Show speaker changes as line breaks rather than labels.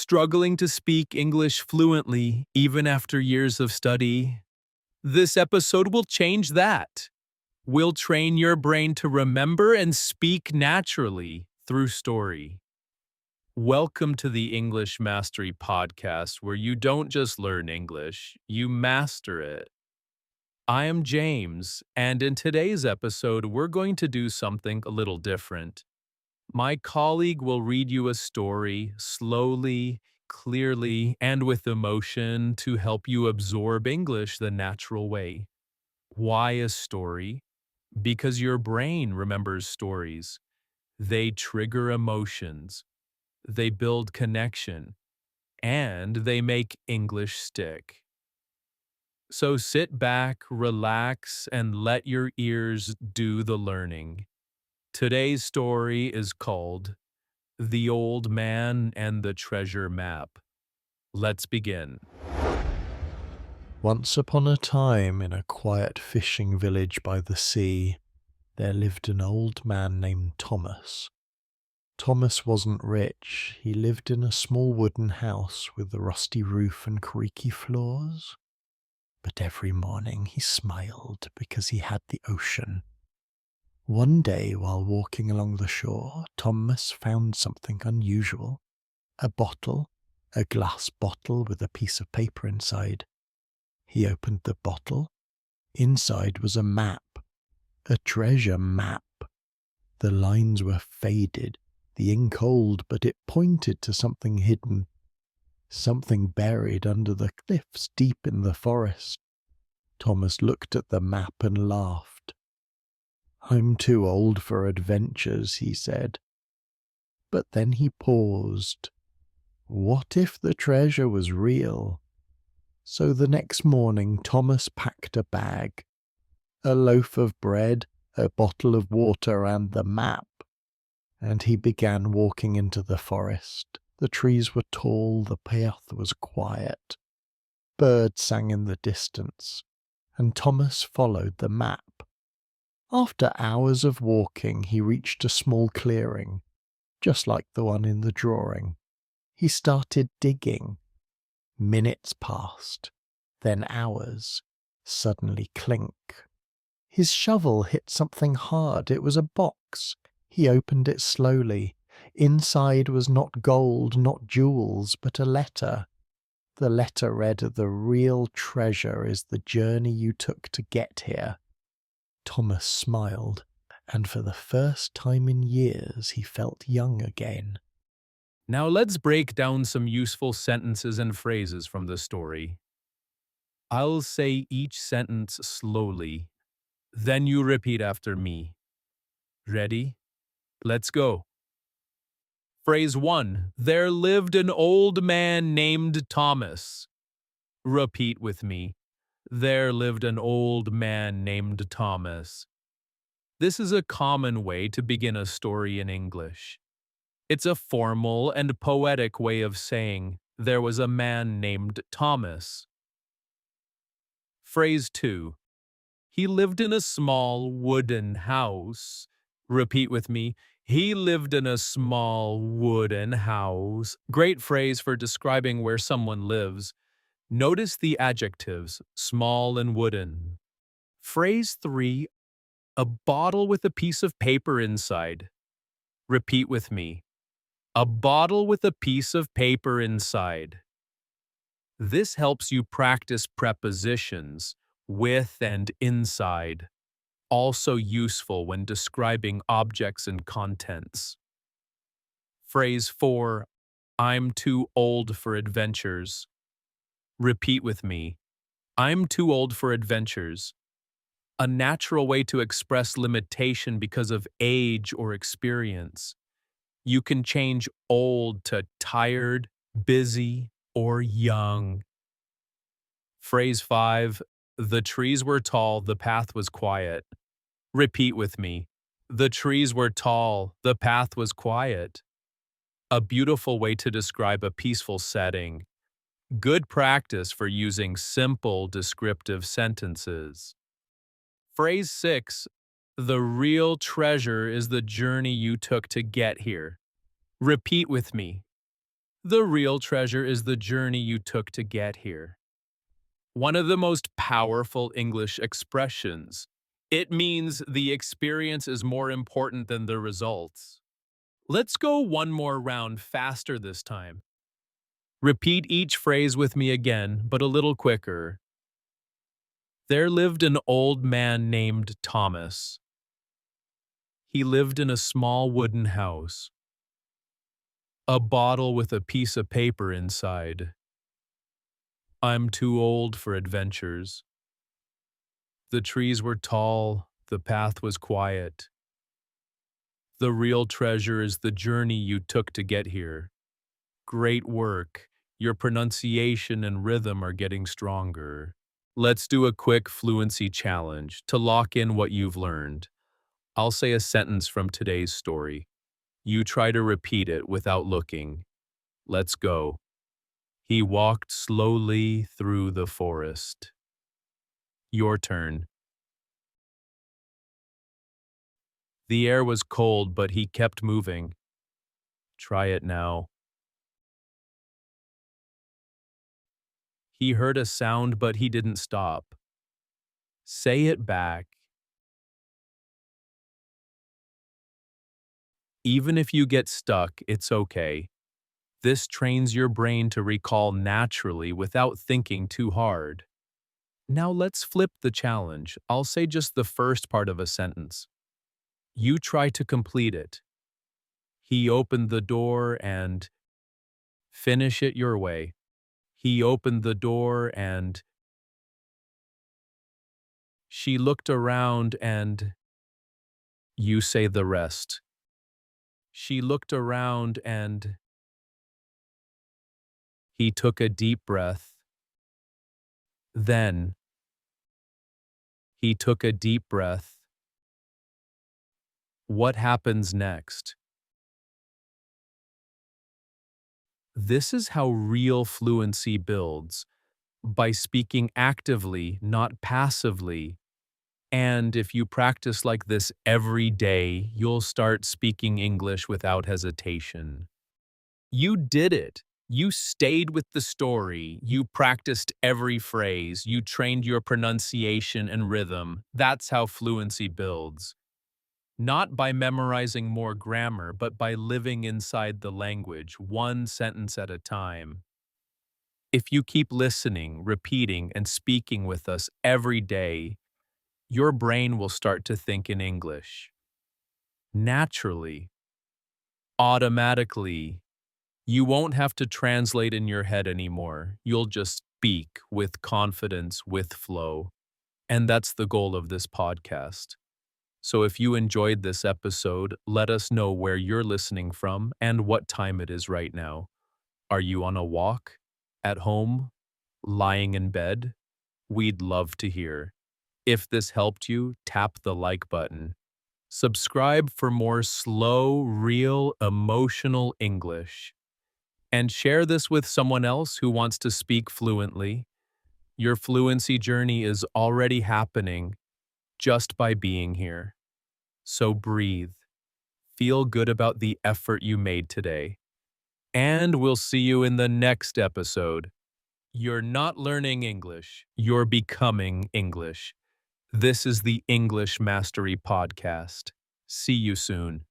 Struggling to speak English fluently even after years of study? This episode will change that. We'll train your brain to remember and speak naturally through story. Welcome to the English Mastery Podcast, where you don't just learn English, you master it. I am James, and in today's episode, we're going to do something a little different. My colleague will read you a story slowly, clearly, and with emotion to help you absorb English the natural way. Why a story? Because your brain remembers stories. They trigger emotions, they build connection, and they make English stick. So sit back, relax, and let your ears do the learning. Today's story is called The Old Man and the Treasure Map. Let's begin.
Once upon a time, in a quiet fishing village by the sea, there lived an old man named Thomas. Thomas wasn't rich. He lived in a small wooden house with a rusty roof and creaky floors. But every morning he smiled because he had the ocean. One day, while walking along the shore, Thomas found something unusual. A bottle, a glass bottle with a piece of paper inside. He opened the bottle. Inside was a map, a treasure map. The lines were faded, the ink old, but it pointed to something hidden, something buried under the cliffs deep in the forest. Thomas looked at the map and laughed. "I'm too old for adventures," he said. But then he paused. What if the treasure was real? So the next morning Thomas packed a bag, a loaf of bread, a bottle of water, and the map. And he began walking into the forest. The trees were tall, the path was quiet. Birds sang in the distance, and Thomas followed the map. After hours of walking, he reached a small clearing, just like the one in the drawing. He started digging. Minutes passed, then hours. Suddenly clink. His shovel hit something hard. It was a box. He opened it slowly. Inside was not gold, not jewels, but a letter. The letter read, "The real treasure is the journey you took to get here." Thomas smiled, and for the first time in years he felt young again.
Now let's break down some useful sentences and phrases from the story. I'll say each sentence slowly, then you repeat after me. Ready? Let's go. Phrase 1. There lived an old man named Thomas. Repeat with me. There lived an old man named Thomas. This is a common way to begin a story in English. It's a formal and poetic way of saying there was a man named Thomas. Phrase 2. He lived in a small wooden house. Repeat with me. He lived in a small wooden house. Great phrase for describing where someone lives. Notice the adjectives, small and wooden. Phrase 3. A bottle with a piece of paper inside. Repeat with me. A bottle with a piece of paper inside. This helps you practice prepositions, with and inside. Also useful when describing objects and contents. Phrase 4. I'm too old for adventures. Repeat with me. I'm too old for adventures. A natural way to express limitation because of age or experience. You can change old to tired, busy, or young. Phrase 5. The trees were tall, the path was quiet. Repeat with me. The trees were tall, the path was quiet. A beautiful way to describe a peaceful setting. Good practice for using simple descriptive sentences. Phrase 6. The real treasure is the journey you took to get here. Repeat with me. The real treasure is the journey you took to get here. One of the most powerful English expressions. It means the experience is more important than the results. Let's go one more round faster this time. Repeat each phrase with me again, but a little quicker. There lived an old man named Thomas. He lived in a small wooden house. A bottle with a piece of paper inside. I'm too old for adventures. The trees were tall, the path was quiet. The real treasure is the journey you took to get here. Great work. Your pronunciation and rhythm are getting stronger. Let's do a quick fluency challenge to lock in what you've learned. I'll say a sentence from today's story. You try to repeat it without looking. Let's go. He walked slowly through the forest. Your turn. The air was cold, but he kept moving. Try it now. He heard a sound, but he didn't stop. Say it back. Even if you get stuck, it's okay. This trains your brain to recall naturally without thinking too hard. Now let's flip the challenge. I'll say just the first part of a sentence. You try to complete it. He opened the door and finish it your way. He opened the door and she looked around and you say the rest. She looked around and he took a deep breath. Then he took a deep breath. What happens next? This is how real fluency builds, by speaking actively, not passively. And if you practice like this every day, you'll start speaking English without hesitation. You did it. You stayed with the story. You practiced every phrase. You trained your pronunciation and rhythm. That's how fluency builds. Not by memorizing more grammar, but by living inside the language, one sentence at a time. If you keep listening, repeating, and speaking with us every day, your brain will start to think in English. Naturally, automatically, you won't have to translate in your head anymore. You'll just speak with confidence, with flow. And that's the goal of this podcast. So if you enjoyed this episode, let us know where you're listening from and what time it is right now. Are you on a walk? At home? Lying in bed? We'd love to hear. If this helped you, tap the like button. Subscribe for more slow, real, emotional English. And share this with someone else who wants to speak fluently. Your fluency journey is already happening just by being here. So breathe. Feel good about the effort you made today. And we'll see you in the next episode. You're not learning English, you're becoming English. This is the English Mastery Podcast. See you soon.